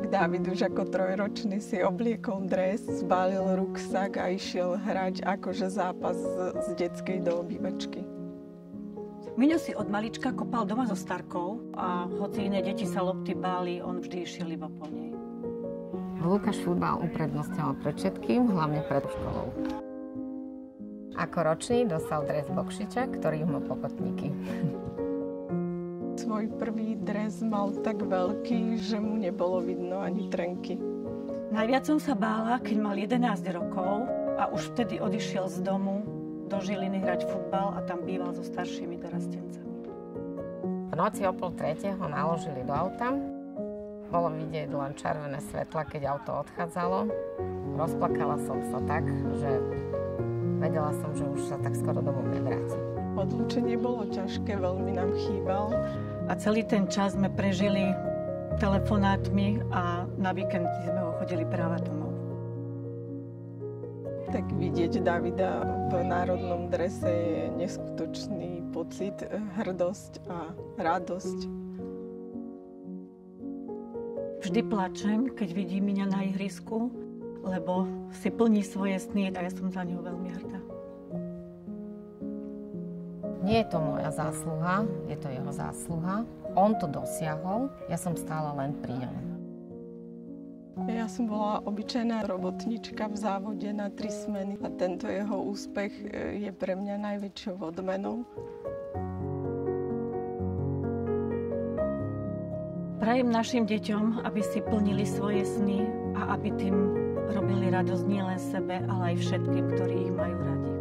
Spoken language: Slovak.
tak Dávid už ako trojročný si obliekol dres, zbalil ruksak a išiel hrať akože zápas z detskej do obývačky. Miňo si od malička kopal doma so starkou a hoci iné deti sa lopty báli, on vždy išiel iba po nej. Lukáš futbal uprednostňoval pred všetkým, hlavne pred školou. Ako ročný dostal dres Bokšiča, ktorý mal pokotníky. Svoj prvý dres mal tak veľký, že mu nebolo vidno ani trenky. Najviac som sa bála, keď mal 11 rokov a už vtedy odišiel z domu do Žiliny hrať futbal a tam býval so staršími dorastencami. V noci o 2:30 ho naložili do auta. Bolo vidieť len červené svetla, keď auto odchádzalo. Rozplakala som sa tak, že vedela som, že už sa tak skoro domov nevráti. Odlúčenie bolo ťažké, veľmi nám chýbal. A celý ten čas sme prežili telefonátmi a na víkendy sme ho chodili právať domov. Tak vidieť Davida v národnom drese je neskutočný pocit, hrdosť a radosť. Vždy plačem, keď vidím Miňa na ihrisku, lebo si plní svoje sny a ja som za neho veľmi hrdá. Nie je to moja zásluha, je to jeho zásluha. On to dosiahol, ja som stála len pri ňom. Ja som bola obyčajná robotnička v závode na 3 smeny a tento jeho úspech je pre mňa najväčšou odmenou. Prajem našim deťom, aby si plnili svoje sny a aby tým robili radosť nielen sebe, ale aj všetkým, ktorí ich majú radi.